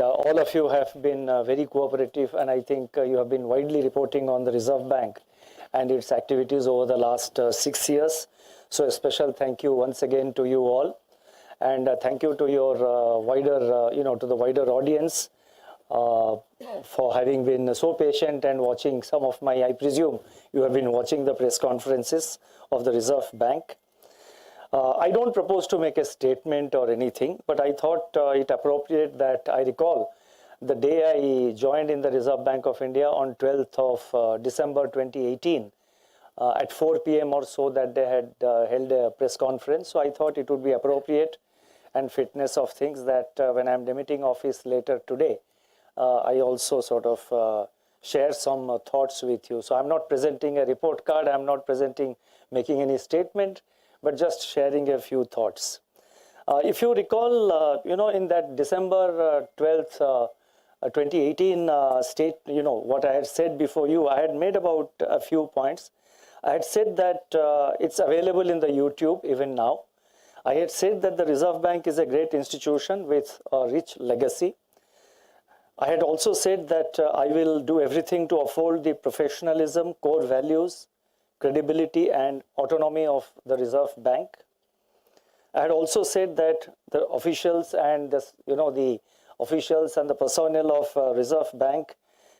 all of you have been very cooperative, and I think you have been widely reporting on the Reserve Bank and its activities over the last 6 years. So a special thank you once again to you all, and thank you to your to the wider audience for having been so patient and watching some of my, I presume you have been watching the press conferences of the Reserve Bank. I don't propose to make a statement or anything, but I thought it appropriate that I recall the day I joined in the Reserve Bank of India on 12th of December 2018 at 4 p.m. or so, that they had held a press conference. So I thought it would be appropriate and fitness of things that when I'm demitting office later today, I also sort of share some thoughts with you. So I'm not presenting a report card, I'm not making any statement, but just sharing a few thoughts. If you recall, in that December 12th, 2018 what I had said before you, I had made about a few points. I had said that it's available in the YouTube even now. I had said that the Reserve Bank is a great institution with a rich legacy. I had also said that I will do everything to uphold the professionalism, core values, credibility and autonomy of the Reserve Bank. I had also said that the officials and the officials and the personnel of Reserve Bank,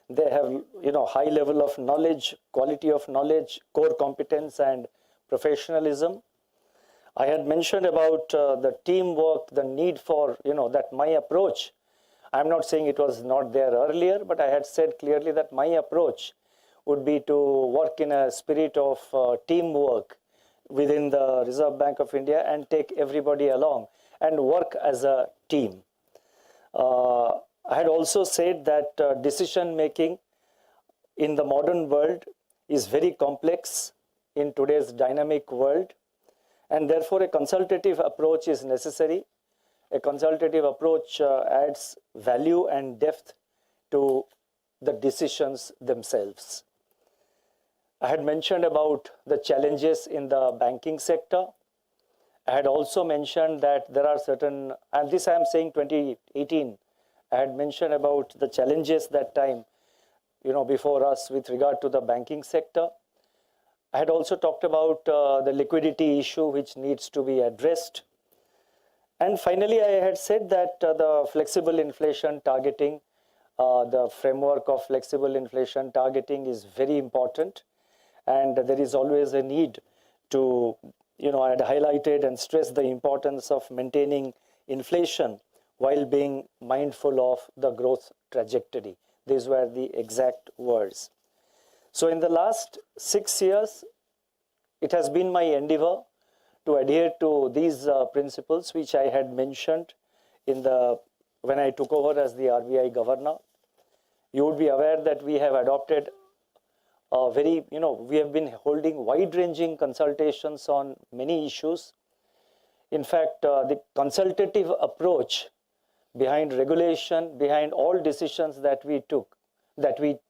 they have high level of knowledge, quality of knowledge, core competence and professionalism. I had mentioned about the teamwork, the need for that my approach, I'm not saying it was not there earlier, but I had said clearly that my approach would be to work in a spirit of teamwork within the Reserve Bank of India and take everybody along and work as a team. I had also said that decision making in the modern world is very complex in today's dynamic world, and therefore a consultative approach is necessary. A consultative approach adds value and depth to the decisions themselves. I had mentioned about the challenges in the banking sector. I had also mentioned that there are certain, and this I am saying 2018, I had mentioned about the challenges that time, before us with regard to the banking sector. I had also talked about the liquidity issue which needs to be addressed. And finally, I had said that the flexible inflation targeting, the framework of flexible inflation targeting is very important. And there is always a need to, I had highlighted and stressed the importance of maintaining inflation while being mindful of the growth trajectory. These were the exact words. So in the last 6 years, it has been my endeavor to adhere to these principles which I had mentioned when I took over as the RBI Governor. You would be aware that we have adopted we have been holding wide-ranging consultations on many issues. In fact, the consultative approach behind regulation, behind all decisions that we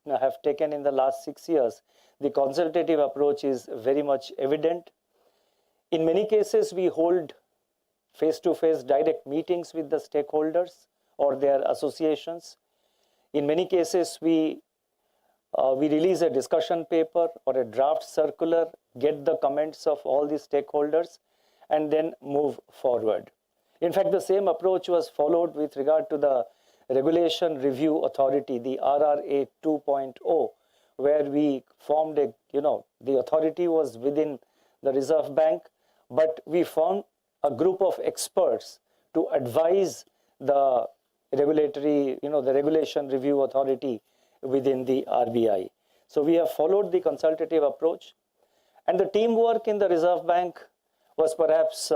have taken in the last 6 years, the consultative approach is very much evident. In many cases, we hold face-to-face direct meetings with the stakeholders or their associations. In many cases, we release a discussion paper or a draft circular, get the comments of all the stakeholders, and then move forward. In fact, the same approach was followed with regard to the Regulation Review Authority, the RRA 2.0, where we formed the authority was within the Reserve Bank, but we formed a group of experts to advise the regulatory, the Regulation Review Authority within the RBI. So we have followed the consultative approach, and the teamwork in the Reserve Bank was perhaps,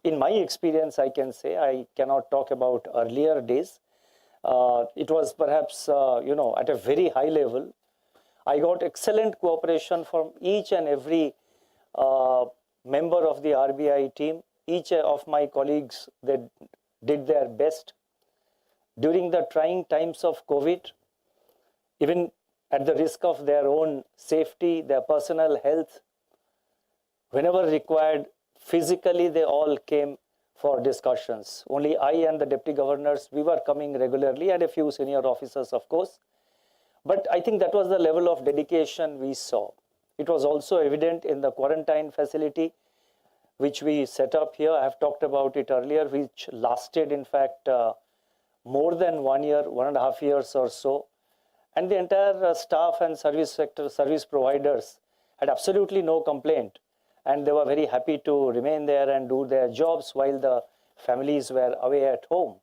in my experience, I can say, I cannot talk about earlier days. It was perhaps, at a very high level. I got excellent cooperation from each and every member of the RBI team. Each of my colleagues, they did their best. During the trying times of COVID, even at the risk of their own safety, their personal health, whenever required, physically they all came for discussions. Only I and the deputy governors, we were coming regularly, and a few senior officers, of course. But I think that was the level of dedication we saw. It was also evident in the quarantine facility, which we set up here. I have talked about it earlier, which lasted, in fact, more than 1 year, 1.5 years or so. And the entire staff and service sector, service providers had absolutely no complaint. And they were very happy to remain there and do their jobs while the families were away at home.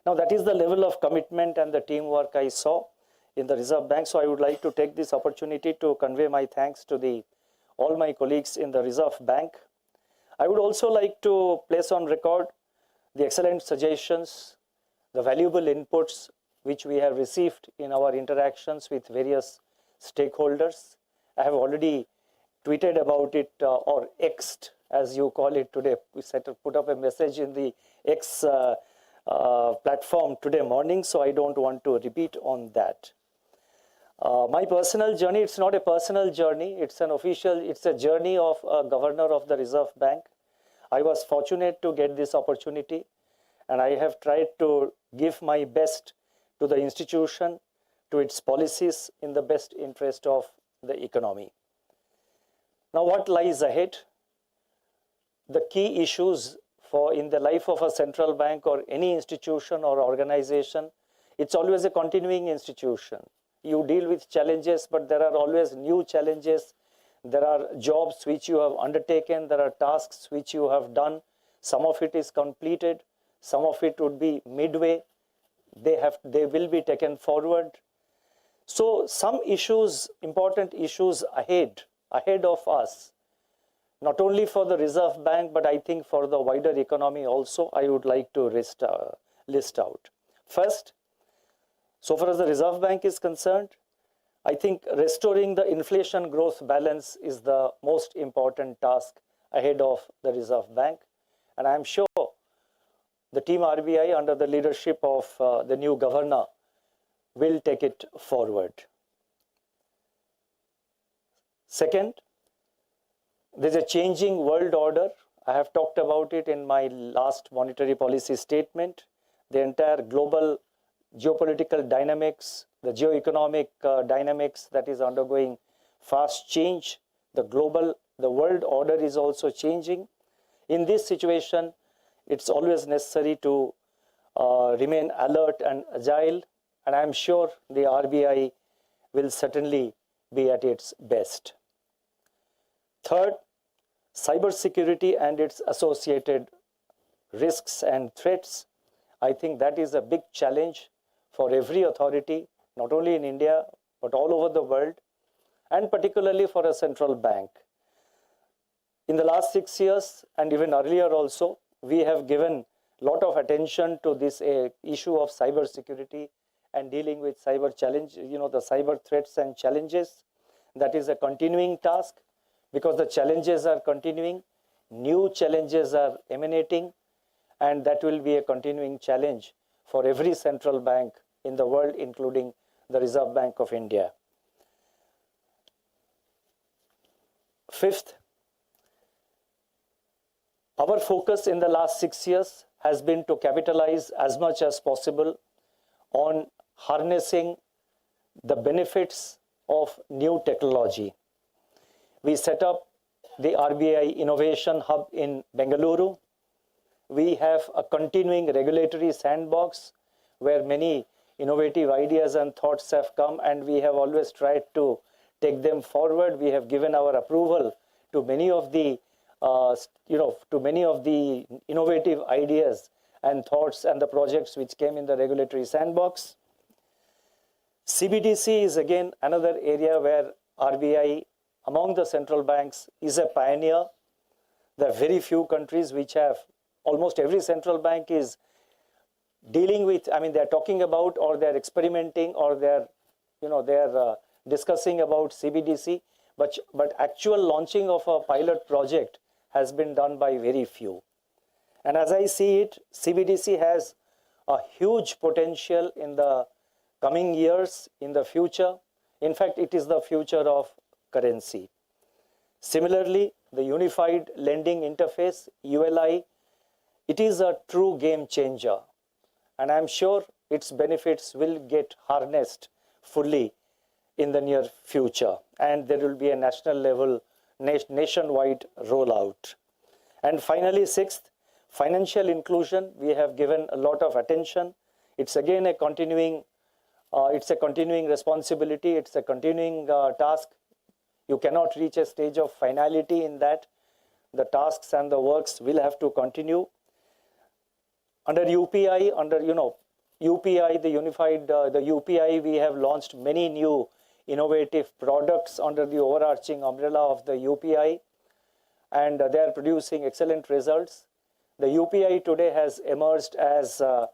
Now, that is the level of commitment and the teamwork I saw in the Reserve Bank. So I would like to take this opportunity to convey my thanks to all my colleagues in the Reserve Bank. I would also like to place on record the excellent suggestions, the valuable inputs which we have received in our interactions with various stakeholders. I have already tweeted about it, or X'd, as you call it today. We put up a message in the X platform today morning, so I don't want to repeat on that. My personal journey, it's not a personal journey, it's a journey of a governor of the Reserve Bank. I was fortunate to get this opportunity, and I have tried to give my best to the institution, to its policies, in the best interest of the economy. Now, what lies ahead? The key issues in the life of a central bank or any institution or organization, it's always a continuing institution. You deal with challenges, but there are always new challenges. There are jobs which you have undertaken. There are tasks which you have done. Some of it is completed. Some of it would be midway. They will be taken forward. So some issues, important issues ahead of us, not only for the Reserve Bank, but I think for the wider economy also, I would like to list out. First, so far as the Reserve Bank is concerned, I think restoring the inflation growth balance is the most important task ahead of the Reserve Bank. And I am sure the team RBI, under the leadership of the new governor, will take it forward. Second, there's a changing world order. I have talked about it in my last monetary policy statement. The entire global geopolitical dynamics, the geoeconomic dynamics that is undergoing fast change. The world order is also changing. In this situation, it's always necessary to remain alert and agile, and I'm sure the RBI will certainly be at its best. Third, cybersecurity and its associated risks and threats. I think that is a big challenge for every authority, not only in India, but all over the world, and particularly for a central bank. In the last 6 years, and even earlier also, we have given a lot of attention to this issue of cybersecurity and dealing with cyber challenge, the cyber threats and challenges. That is a continuing task, because the challenges are continuing, new challenges are emanating, and that will be a continuing challenge for every central bank in the world, including the Reserve Bank of India. Fifth, our focus in the last 6 years has been to capitalize as much as possible on harnessing the benefits of new technology. We set up the RBI Innovation Hub in Bengaluru. We have a continuing regulatory sandbox where many innovative ideas and thoughts have come, and we have always tried to take them forward. We have given our approval to many of the innovative ideas and thoughts and the projects which came in the regulatory sandbox. CBDC is again another area where RBI, among the central banks, is a pioneer. There are very few countries which have, almost every central bank is dealing with, they're talking about, or they're experimenting, or they're discussing about CBDC, but actual launching of a pilot project has been done by very few. And as I see it, CBDC has a huge potential in the coming years, in the future. In fact, it is the future of currency. Similarly, the Unified Lending Interface, ULI, It is a true game changer, and I'm sure its benefits will get harnessed fully in the near future, and there will be a national level, nationwide rollout. And finally, sixth, financial inclusion. We have given a lot of attention. It's again a continuing responsibility. It's a continuing task. You cannot reach a stage of finality in that. The tasks and the works will have to continue. Under UPI, UPI, the unified, the UPI, we have launched many new innovative products under the overarching umbrella of the UPI, and they are producing excellent results. The UPI today has emerged as a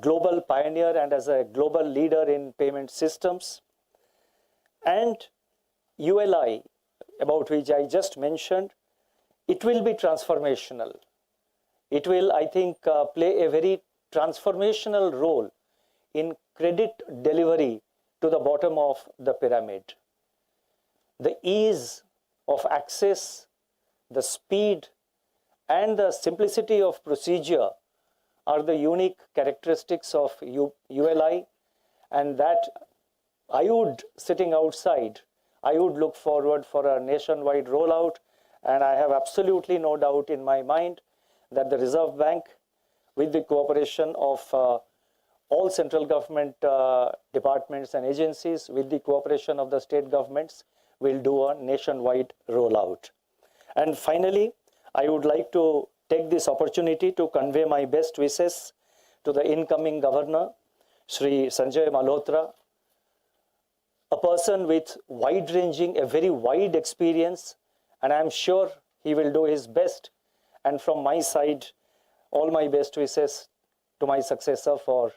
global pioneer and as a global leader in payment systems. And ULI, about which I just mentioned, it will be transformational. It will, I think, play a very transformational role in credit delivery to the bottom of the pyramid. The ease of access, the speed, and the simplicity of procedure are the unique characteristics of ULI, and that sitting outside, I would look forward for a nationwide rollout, and I have absolutely no doubt in my mind that the Reserve Bank, with the cooperation of all central government departments and agencies, with the cooperation of the state governments, will do a nationwide rollout. And finally, I would like to take this opportunity to convey my best wishes to the incoming governor, Shri Sanjay Malhotra, a person with a very wide experience, and I'm sure he will do his best. And from my side, all my best wishes to my successor for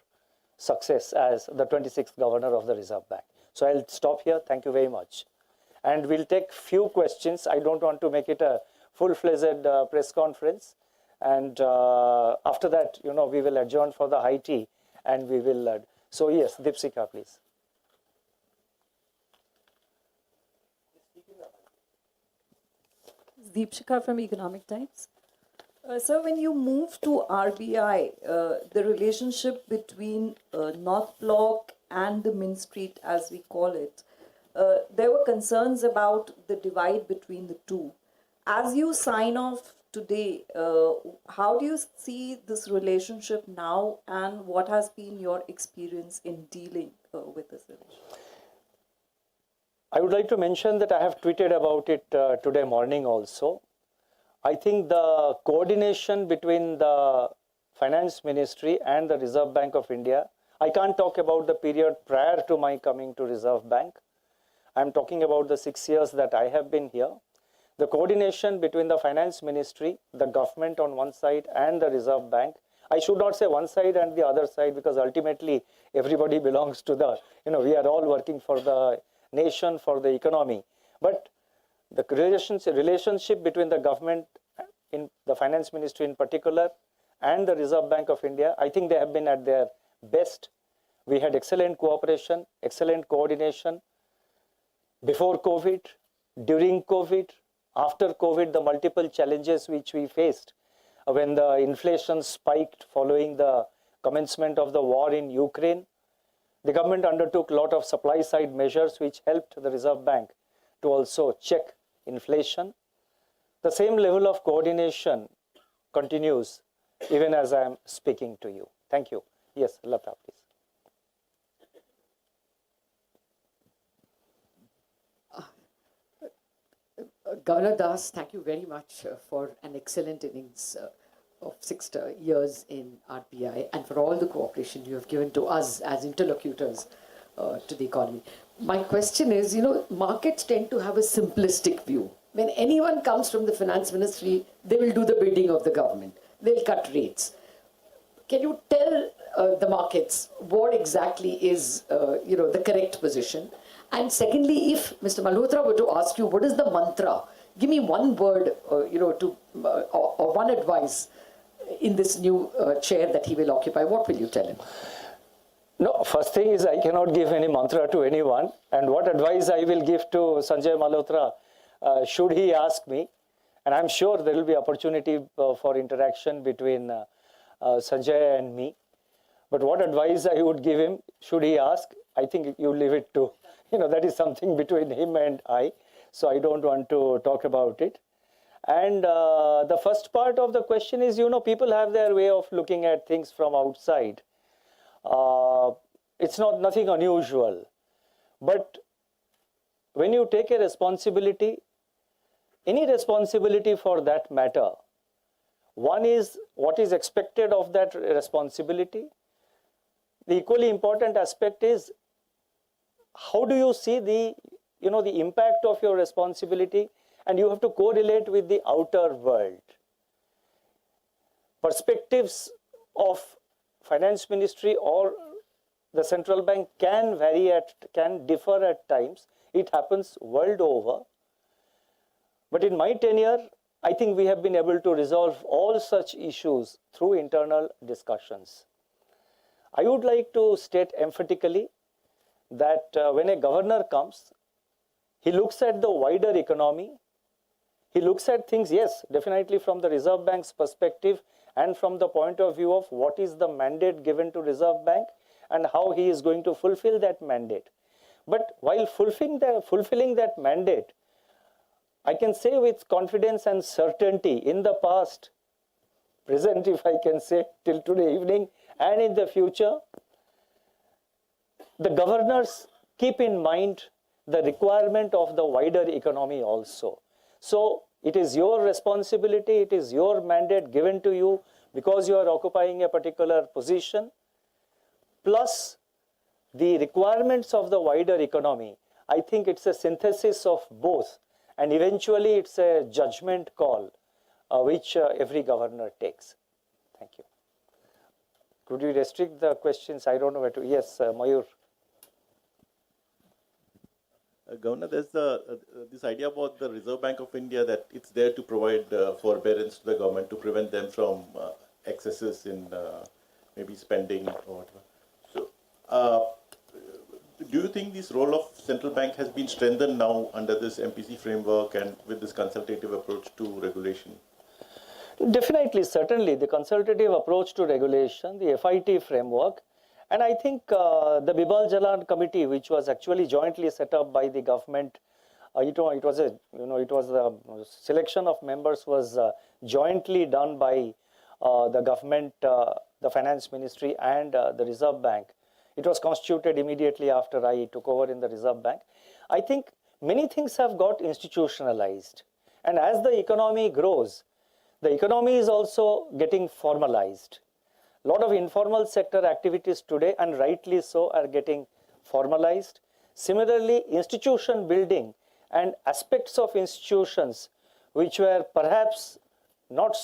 success as the 26th governor of the Reserve Bank. So I'll stop here. Thank you very much. And we'll take few questions. I don't want to make it a full-fledged press conference. And after that, we will adjourn for the high tea, and we will. So yes, Deepsika, please. Deepshika from Economic Times. So when you move to RBI, the relationship between North Block and the Mint Street, as we call it, there were concerns about the divide between the two. As you sign off today, how do you see this relationship now, and what has been your experience in dealing with this relationship? I would like to mention that I have tweeted about it today morning also. I think the coordination between the Finance Ministry and the Reserve Bank of India, I can't talk about the period prior to my coming to Reserve Bank. I'm talking about the 6 years that I have been here. The coordination between the Finance Ministry, the government on one side, and the Reserve Bank, I should not say one side and the other side, because ultimately everybody belongs to the, we are all working for the nation, for the economy. But the relationship between the government, in the Finance Ministry in particular, and the Reserve Bank of India, I think they have been at their best. We had excellent cooperation, excellent coordination before COVID, during COVID, after COVID, the multiple challenges which we faced when the inflation spiked following the commencement of the war in Ukraine. The government undertook a lot of supply side measures which helped the Reserve Bank to also check inflation. The same level of coordination continues even as I am speaking to you. Thank you. Yes, Lata, please. Governor Das, thank you very much for an excellent innings of 6 years in RBI, and for all the cooperation you have given to us as interlocutors to the economy. My question is, markets tend to have a simplistic view. When anyone comes from the Finance Ministry, they will do the bidding of the government. They'll cut rates. Can you tell the markets what exactly is, the correct position? And secondly, if Mr. Malhotra were to ask you, what is the mantra? Give me one word, or one advice in this new chair that he will occupy. What will you tell him? No, first thing is I cannot give any mantra to anyone. And what advice I will give to Sanjay Malhotra, should he ask me, And I'm sure there will be opportunity for interaction between Sanjay and me. But what advice I would give him, should he ask, I think you leave it to, that is something between him and I. So I don't want to talk about it. And the first part of the question is, people have their way of looking at things from outside. It's nothing unusual. But when you take a responsibility, any responsibility for that matter, one is what is expected of that responsibility. The equally important aspect is how do you see the impact of your responsibility, and you have to correlate with the outer world. Perspectives of finance ministry or the central bank can differ at times. It happens world over. But in my tenure, I think we have been able to resolve all such issues through internal discussions. I would like to state emphatically that when a governor comes, he looks at the wider economy. He looks at things, yes, definitely from the Reserve Bank's perspective and from the point of view of what is the mandate given to Reserve Bank and how he is going to fulfill that mandate. But while fulfilling that mandate, I can say with confidence and certainty, in the past, present if I can say, till today evening, and in the future, the governors keep in mind the requirement of the wider economy also. So it is your responsibility, it is your mandate given to you because you are occupying a particular position, plus the requirements of the wider economy. I think it's a synthesis of both, and eventually it's a judgment call which every governor takes. Thank you. Could you restrict the questions? I don't know where to. Yes, Mayur. Governor, there's this idea about the Reserve Bank of India that it's there to provide forbearance to the government to prevent them from excesses in maybe spending or whatever. So, do you think this role of central bank has been strengthened now under this MPC framework and with this consultative approach to regulation? Definitely, certainly, the consultative approach to regulation, the FIT framework, and I think the Bibal Jalan committee, which was actually jointly set up by the government, it was the selection of members was jointly done by the government, the finance ministry, and the Reserve Bank. It was constituted immediately after I took over in the Reserve Bank. I think many things have got institutionalized, and as the economy grows, the economy is also getting formalized. A lot of informal sector activities today, and rightly so, are getting formalized. Similarly, institution building and aspects of institutions which were perhaps not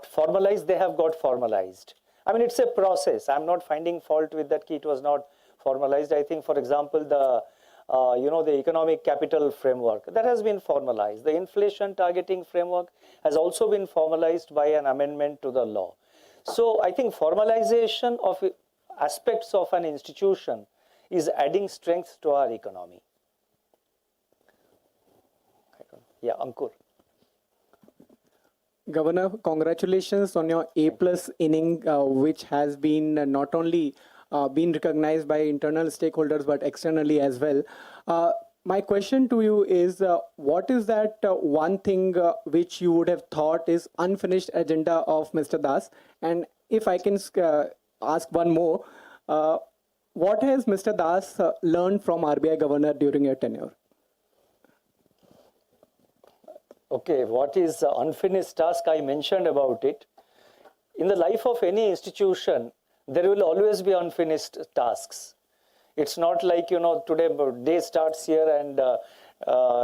formalized, they have got formalized. I mean, it's a process. I'm not finding fault with that. It was not formalized. I think, for example, the economic capital framework, that has been formalized. The inflation targeting framework has also been formalized by an amendment to the law. So I think formalization of aspects of an institution is adding strength to our economy. Yeah, Ankur. Governor, congratulations on your A+ inning, which has been not only been recognized by internal stakeholders but externally as well. My question to you is, what is that one thing which you would have thought is unfinished agenda of Mr. Das? And if I can ask one more, what has Mr. Das learned from RBI Governor during your tenure? Okay, what is unfinished task? I mentioned about it. In the life of any institution, there will always be unfinished tasks. It's not like, today day starts here and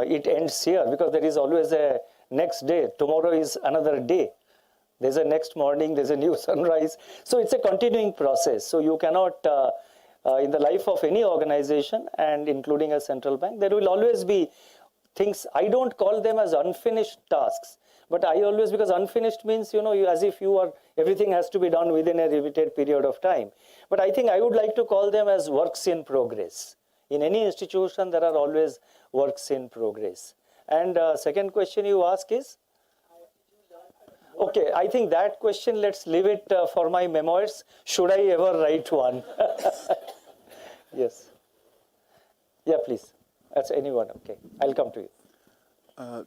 it ends here, because there is always a next day. Tomorrow is another day. There's a next morning, there's a new sunrise. So it's a continuing process. So you cannot, in the life of any organization, and including a central bank, there will always be things. I don't call them as unfinished tasks, but I always, because unfinished means, as if everything has to be done within a limited period of time. But I think I would like to call them as works in progress. In any institution, there are always works in progress. And second question you ask is? Okay, I think that question, let's leave it for my memoirs. Should I ever write one? Yes. Yeah, please. That's anyone. Okay, I'll come to you.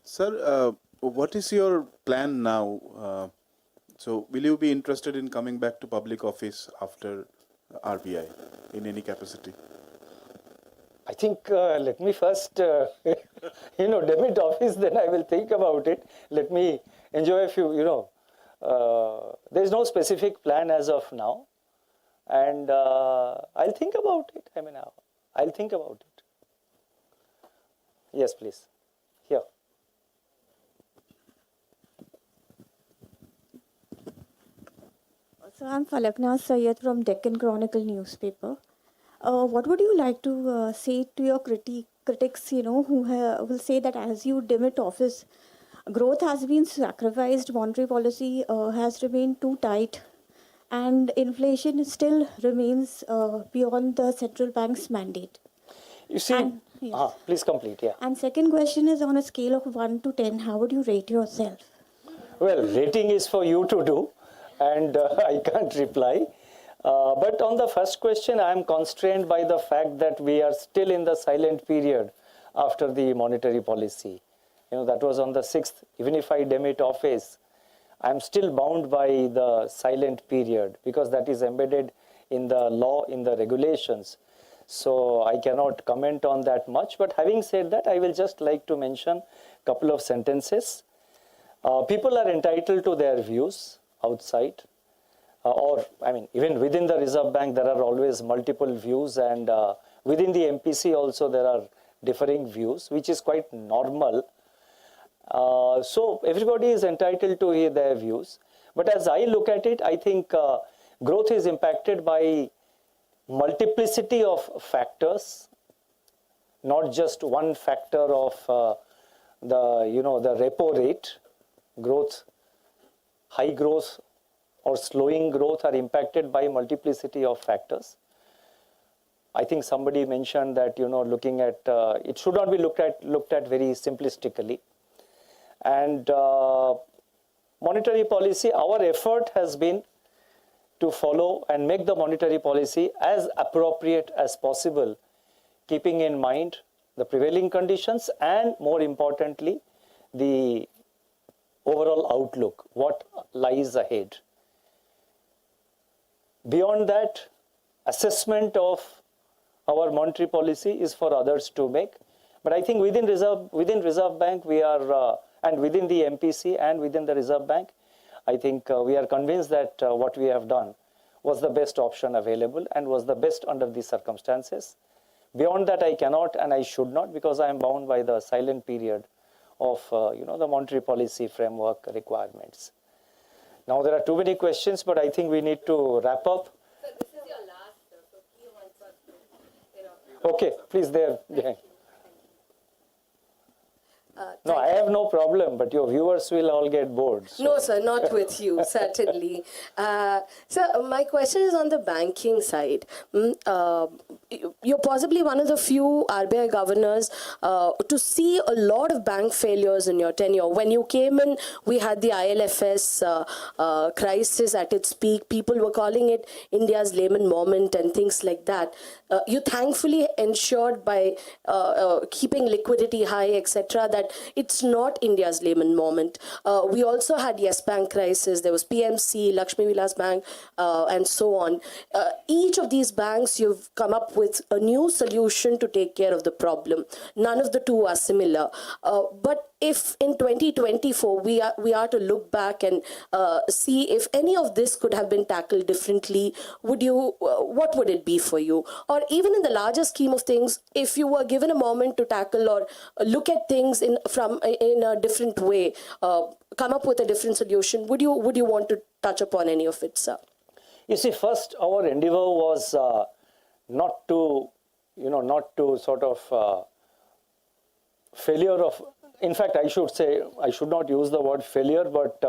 Sir, what is your plan now? So, will you be interested in coming back to public office after RBI in any capacity? I think let me first, demit office, then I will think about it. Let me enjoy a few, there is no specific plan as of now. And I'll think about it. I'll think about it. Yes, please. Here. So I'm Falaknaz Sayyed from Deccan Chronicle newspaper. What would you like to say to your critics, who will say that as you demit office, growth has been sacrificed, monetary policy has remained too tight, and inflation still remains beyond the central bank's mandate? You see, And- yes. please complete, yeah. And second question is, on a scale of 1 to 10, how would you rate yourself? Well, rating is for you to do, and I can't reply. But on the first question, I am constrained by the fact that we are still in the silent period after the monetary policy. That was on the 6th. Even if I demit office, I am still bound by the silent period because that is embedded in the law, in the regulations. So I cannot comment on that much. But having said that, I will just like to mention a couple of sentences. People are entitled to their views outside. Even within the Reserve Bank, there are always multiple views, and within the MPC also there are differing views, which is quite normal. So everybody is entitled to their views. But as I look at it, I think growth is impacted by multiplicity of factors, not just one factor of the repo rate. Growth, high growth or slowing growth are impacted by multiplicity of factors. I think somebody mentioned that, looking at, it should not be looked at very simplistically. And monetary policy, our effort has been to follow and make the monetary policy as appropriate as possible, keeping in mind the prevailing conditions and, more importantly, the overall outlook, what lies ahead. Beyond that, assessment of our monetary policy is for others to make. But I think within Reserve Bank, we are, and within the MPC and within the Reserve Bank, I think we are convinced that what we have done was the best option available and was the best under the circumstances. Beyond that, I cannot and I should not, because I am bound by the silent period of the monetary policy framework requirements. Now there are too many questions, but I think we need to wrap up. So this is your last, so key ones. Okay, please there behind. No, I have no problem, but your viewers will all get bored. So. No, sir, not with you, certainly. So my question is on the banking side. You're possibly one of the few RBI governors to see a lot of bank failures in your tenure. When you came in, we had the ILFS crisis at its peak. People were calling it India's Lehman moment and things like that. You thankfully ensured by keeping liquidity high, etc., that it's not India's Lehman moment. We also had Yes Bank crisis. There was PMC, Lakshmi Vilas Bank, and so on. Each of these banks, you've come up with a new solution to take care of the problem. None of the two are similar. But if in 2024 we are to look back and see if any of this could have been tackled differently, what would it be for you? Or even in the larger scheme of things, if you were given a moment to tackle or look at things in a different way, come up with a different solution, would you want to touch upon any of it, sir? You see, first our endeavor was not to sort of failure of. In fact, I should say, I should not use the word failure, but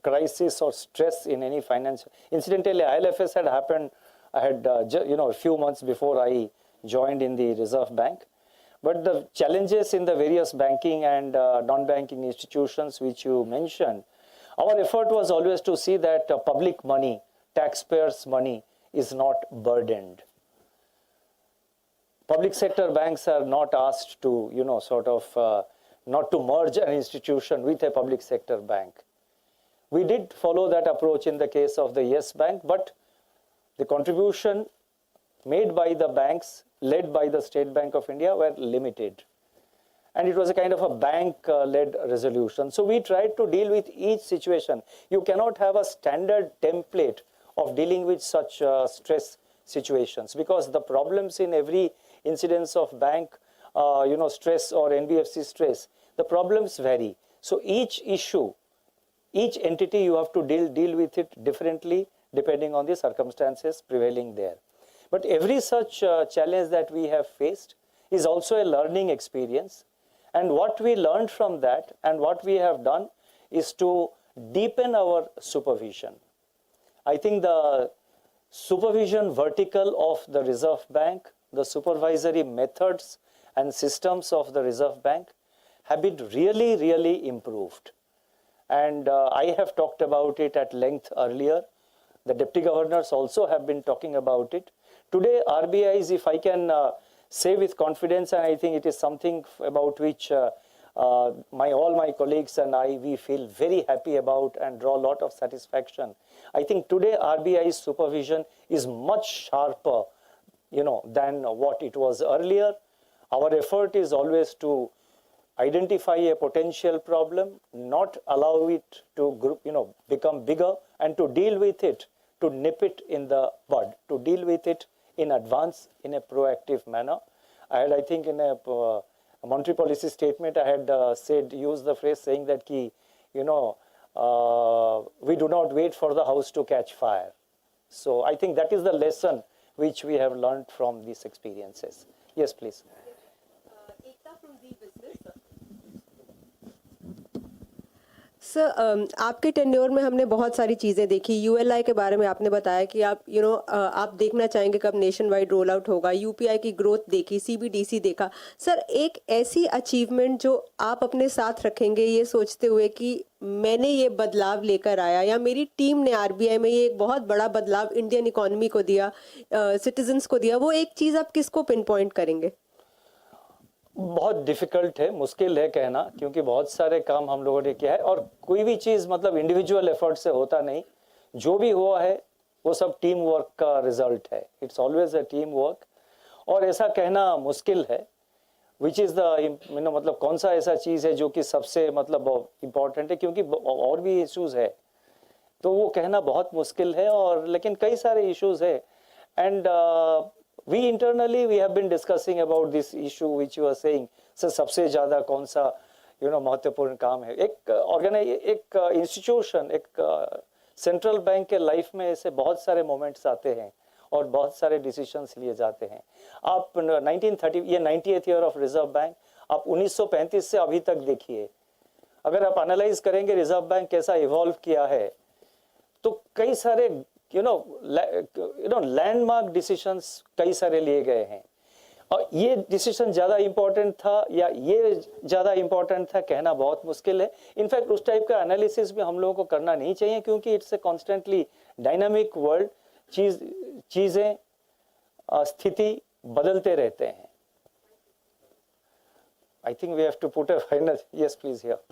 crisis or stress in any financial. Incidentally, ILFS had happened, a few months before I joined in the Reserve Bank. But the challenges in the various banking and non-banking institutions which you mentioned, our effort was always to see that public money, taxpayers' money, is not burdened. Public sector banks are not asked to, not to merge an institution with a public sector bank. We did follow that approach in the case of the Yes Bank, but the contribution made by the banks, led by the State Bank of India, were limited. And it was a kind of a bank-led resolution. So we tried to deal with each situation. You cannot have a standard template of dealing with such stress situations, because the problems in every incidence of bank stress or NBFC stress, the problems vary. So each issue, each entity, you have to deal with it differently depending on the circumstances prevailing there. But every such challenge that we have faced is also a learning experience. And what we learned from that and what we have done is to deepen our supervision. I think the supervision vertical of the Reserve Bank, the supervisory methods and systems of the Reserve Bank have been really, really improved. And I have talked about it at length earlier. The deputy governors also have been talking about it. Today, RBI is, if I can say with confidence, and I think it is something about which all my colleagues and I, we feel very happy about and draw a lot of satisfaction. I think today RBI's supervision is much sharper, than what it was earlier. Our effort is always to identify a potential problem, not allow it to become bigger, and to deal with it, to nip it in the bud, to deal with it in advance in a proactive manner. I think in a monetary policy statement, I had used the phrase saying that we do not wait for the house to catch fire. So I think that is the lesson which we have learned from these experiences. Yes, please. Sir आपके tenure में हमने बहुत सारी चीज़ें देखी. ULI के बारे में आपने बताया कि आप आप देखना चाहेंगे कब नेशन वाइड रोल आउट होगा. यूपीआई की ग्रोथ देखी, सीबीडीसी देखा. सर एक ऐसी अचीवमेंट जो आप अपने साथ रखेंगे ये सोचते हुए कि मैंने ये बदलाव लेकर आया, या मेरी टीम ने आरबीआई में ये एक बहुत बड़ा बदलाव इंडियन इकोनॉमी को दिया, सिटीजन्स को दिया, वो एक चीज़ आप किसको पिन पॉइंट करेंगे? बहुत डिफिकल्ट है, मुश्किल है कहना, क्योंकि बहुत सारे काम हम लोगों ने किया है और कोई भी चीज़ मतलब इंडिविजुअल एफर्ट से होता नहीं. जो भी हुआ है वो सब टीम वर्क का रिजल्ट है. It's always a team work. और ऐसा कहना मुश्किल है विच इज़ द मतलब कौन सा ऐसा चीज़ है जो कि सबसे मतलब इम्पोर्टेंट है, क्योंकि और भी इश्यूज़ है तो वो कहना बहुत मुश्किल है. और लेकिन कई सारे इश्यूज़ है. And we internally we have been discussing about this issue which you are saying. Sir सबसे ज़्यादा कौन सा महत्वपूर्ण काम है. एक इंस्टीट्यूशन, एक सेंट्रल बैंक के लाइफ में ऐसे बहुत सारे मोमेंट्स आते हैं और बहुत सारे डिसीजंस लिए जाते हैं. आप 1930 ये 98th year of reserve bank, आप 1935 से अभी तक देखिए. अगर आप एनालाइज करेंगे रिजर्व बैंक कैसा इवॉल्व किया है तो कई सारे लैंडमार्क डिसीजंस कई सारे लिए गए हैं. और ये डिसीजन ज़्यादा इम्पोर्टेंट था या ये ज़्यादा इम्पोर्टेंट था कहना बहुत मुश्किल है. इनफैक्ट उस टाइप का एनालिसिस भी हम लोगों को करना नहीं चाहिए, क्योंकि it's a constantly dynamic world. चीज़ें स्थिति बदलते रहते हैं. I think we have to put a final. Yes please here.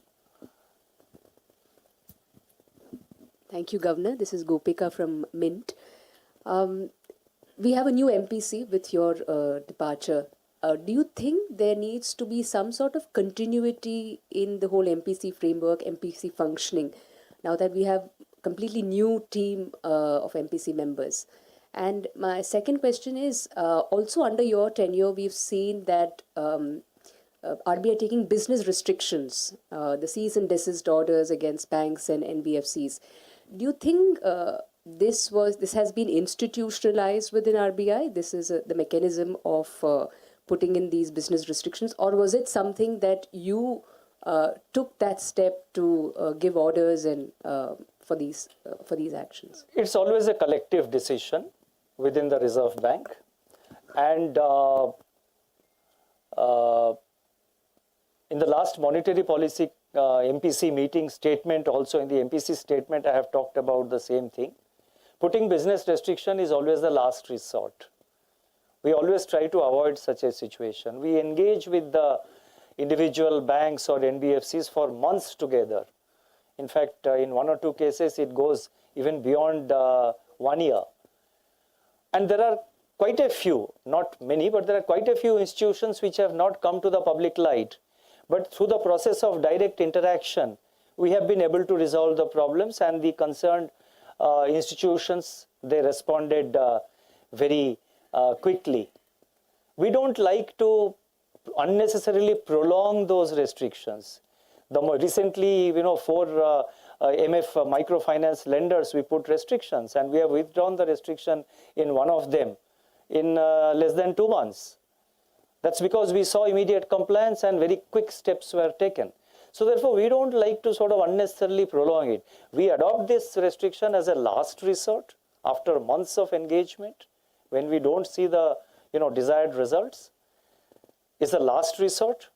Thank you, Governor. This is Gopika from Mint. We have a new MPC with your departure. Do you think there needs to be some sort of continuity in the whole MPC framework, MPC functioning, now that we have completely new team of MPC members? And my second question is, also under your tenure, we've seen that RBI taking business restrictions, the cease and desist orders against banks and NBFCs. Do you think this has been institutionalized within RBI? This is the mechanism of putting in these business restrictions, or was it something that you took that step to give orders and for these actions? It's always a collective decision within the Reserve Bank, and In the last monetary policy MPC meeting statement, also in the MPC statement, I have talked about the same thing. Putting business restriction is always the last resort. We always try to avoid such a situation. We engage with the individual banks or NBFCs for months together. In fact, in one or two cases, it goes even beyond 1 year. And there are quite a few, not many, but there are quite a few institutions which have not come to the public light. But through the process of direct interaction, we have been able to resolve the problems, and the concerned institutions, they responded very quickly. We don't like to unnecessarily prolong those restrictions. Recently, 4 MF microfinance lenders, we put restrictions, and we have withdrawn the restriction in one of them in less than 2 months. That's because we saw immediate compliance and very quick steps were taken. So therefore, we don't like to sort of unnecessarily prolong it. We adopt this restriction as a last resort after months of engagement when we don't see the desired results. It's a last resort,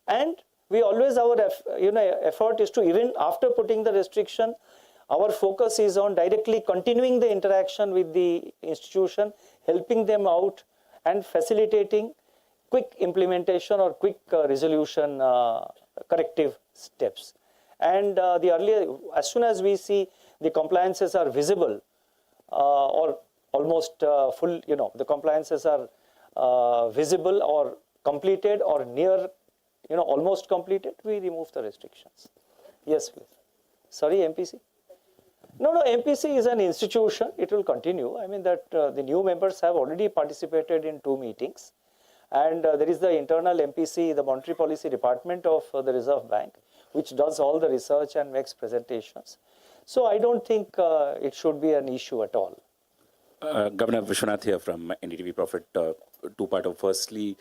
and we always, our effort is to, even after putting the restriction, our focus is on directly continuing the interaction with the institution, helping them out and facilitating quick implementation or quick resolution corrective steps. And as soon as we see the compliances are visible or almost full, the compliances are visible or completed or near, almost completed, we remove the restrictions. Yes, please. Sorry, MPC? No, MPC is an institution. It will continue. I mean that the new members have already participated in 2 meetings. And there is the internal MPC, the Monetary Policy Department of the Reserve Bank, which does all the research and makes presentations. So I don't think it should be an issue at all. Governor Vishwanath here from NDTV Profit. 2-part of firstly,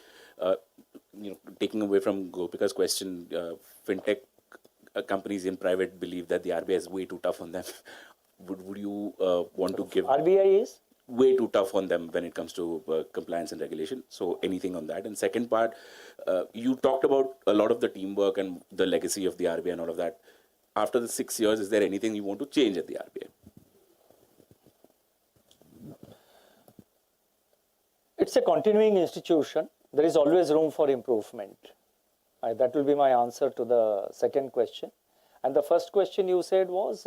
taking away from Gopika's question, fintech companies in private believe that the RBI is way too tough on them. Would you want to give... RBI is? Way too tough on them when it comes to compliance and regulation. So anything on that? And second part, you talked about a lot of the teamwork and the legacy of the RBI and all of that. After the 6 years, is there anything you want to change at the RBI? It's a continuing institution. There is always room for improvement. That will be my answer to the second question. And the first question you said was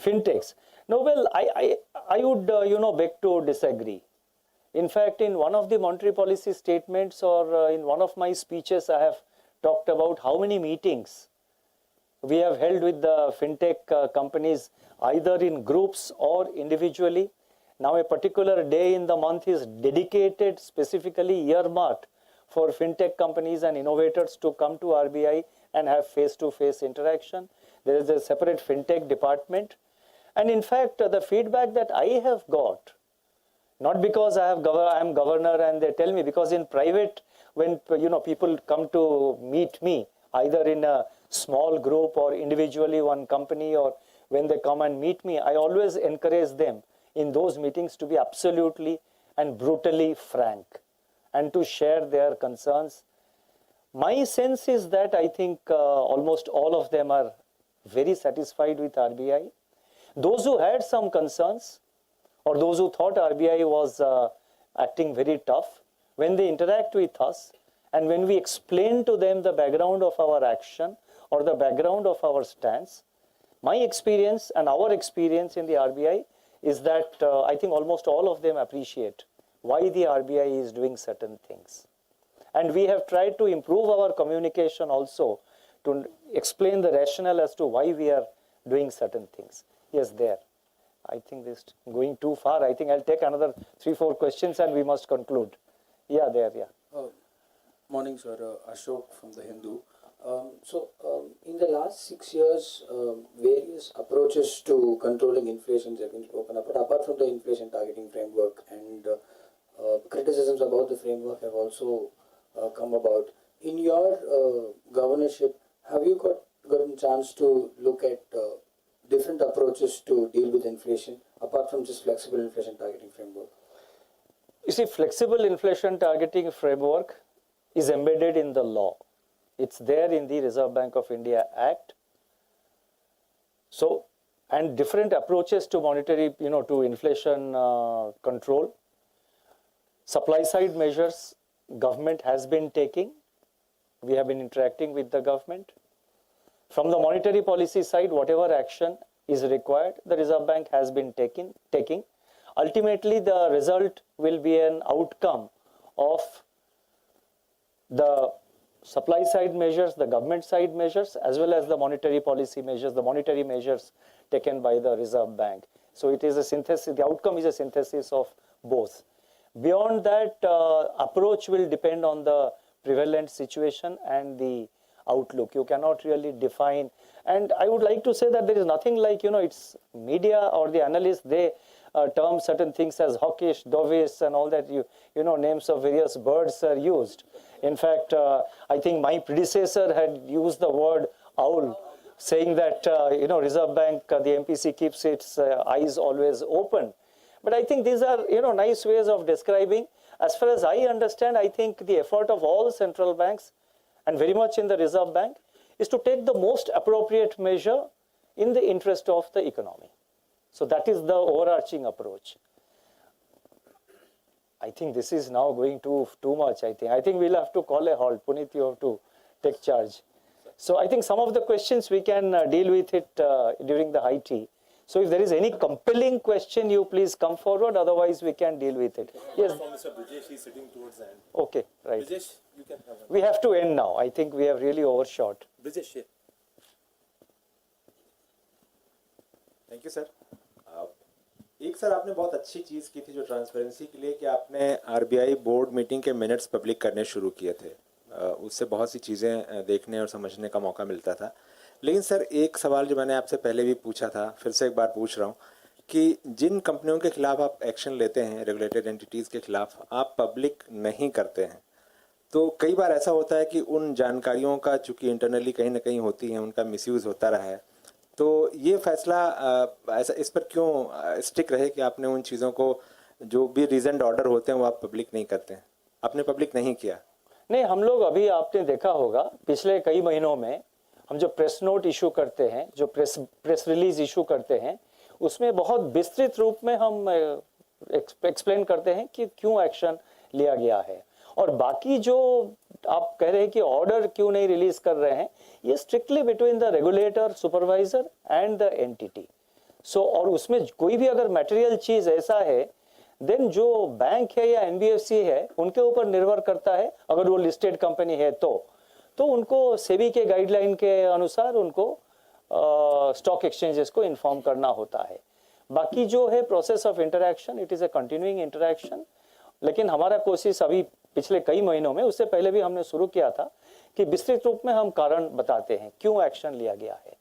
fintechs. No, well, I would, beg to disagree. In fact, in one of the monetary policy statements or in one of my speeches, I have talked about how many meetings we have held with the fintech companies, either in groups or individually. Now, a particular day in the month is dedicated, specifically earmarked for fintech companies and innovators to come to RBI and have face-to-face interaction. There is a separate fintech department. And in fact, the feedback that I have got, not because I am governor and they tell me, because in private, when people come to meet me, either in a small group or individually one company, or when they come and meet me, I always encourage them in those meetings to be absolutely and brutally frank and to share their concerns. My sense is that I think almost all of them are very satisfied with RBI. Those who had some concerns or those who thought RBI was acting very tough, when they interact with us and when we explain to them the background of our action or the background of our stance, my experience and our experience in the RBI is that I think almost all of them appreciate why the RBI is doing certain things. And we have tried to improve our communication also to explain the rationale as to why we are doing certain things. Yes, there. I think this is going too far. I think I'll take another 3-4 questions and we must conclude. Yeah, there, yeah. Morning, sir. Ashok from the Hindu. In the last 6 years, various approaches to controlling inflation have been spoken about. Apart from the inflation targeting framework and criticisms about the framework have also come about. In your governorship, have you gotten a chance to look at different approaches to deal with inflation, apart from just flexible inflation targeting framework? You see, flexible inflation targeting framework is embedded in the law. It's there in the Reserve Bank of India Act. So, and different approaches to monetary, to inflation control. Supply side measures government has been taking. We have been interacting with the government. From the monetary policy side, whatever action is required, the Reserve Bank has been taking. Ultimately, the result will be an outcome of the supply side measures, the government side measures, as well as the monetary policy measures, the monetary measures taken by the Reserve Bank. So it is a synthesis, the outcome is a synthesis of both. Beyond that, approach will depend on the prevalent situation and the outlook. You cannot really define. And I would like to say that there is nothing like, it's media or the analysts, they term certain things as hawkish, dovish, and all that, names of various birds are used. In fact, I think my predecessor had used the word owl, saying that, Reserve Bank, the MPC keeps its eyes always open. But I think these are, nice ways of describing. As far as I understand, I think the effort of all central banks, and very much in the Reserve Bank, is to take the most appropriate measure in the interest of the economy. So that is the overarching approach. I think this is now going too much, I think we'll have to call a halt. Puneet, you have to take charge. So I think some of the questions we can deal with it during the high tea. So if there is any compelling question, you please come forward, otherwise we can deal with it. Yes. Mr. Brijesh is sitting towards the end. Okay, right. Brijesh, you can have one. We have to end now. I think we have really overshot. Brijesh, here. Thank you sir. एक sir आपने बहुत अच्छी चीज़ की थी जो transparency के लिए कि आपने आरबीआई बोर्ड मीटिंग के मिनट्स पब्लिक करने शुरू किए थे. उससे बहुत सी चीज़ें देखने और समझने का मौका मिलता था. लेकिन सर एक सवाल जो मैंने आपसे पहले भी पूछा था, फिर से एक बार पूछ रहा हूँ कि जिन कंपनियों के खिलाफ आप एक्शन लेते हैं, रेगुलेटेड एंटिटीज़ के खिलाफ, आप पब्लिक नहीं करते हैं. तो कई बार ऐसा होता है कि उन जानकारियों का चूँकि इंटरनली कहीं ना कहीं होती हैं, उनका मिसयूज़ होता रहा है. तो ये फैसला ऐसा इस पर क्यों स्टिक रहे कि आपने उन चीज़ों को जो भी रीजनड ऑर्डर होते हैं वो आप पब्लिक नहीं करते हैं? आपने पब्लिक नहीं किया? नहीं, हम लोग अभी आपने देखा होगा पिछले कई महीनों में हम जो प्रेस नोट इशू करते हैं, जो प्रेस रिलीज इशू करते हैं, उसमें बहुत विस्तृत रूप में हम एक्सप्लेन करते हैं कि क्यों एक्शन लिया गया है. और बाकी जो आप कह रहे हैं कि ऑर्डर क्यों नहीं रिलीज कर रहे हैं, ये strictly between the regulator, supervisor and the entity. So और उसमें कोई भी अगर मटेरियल चीज ऐसा है, देन जो बैंक है या एनबीएफसी है उनके ऊपर निर्भर करता है. अगर वो लिस्टेड कंपनी है तो उनको सेबी के गाइडलाइन के अनुसार उनको स्टॉक एक्सचेंजेस को इन्फॉर्म करना होता है. बाकी जो है process of interaction, it is a continuing interaction. लेकिन हमारा कोशिश अभी पिछले कई महीनों में, उससे पहले भी हमने शुरू किया था कि विस्तृत रूप में हम कारण बताते हैं क्यों एक्शन लिया गया है.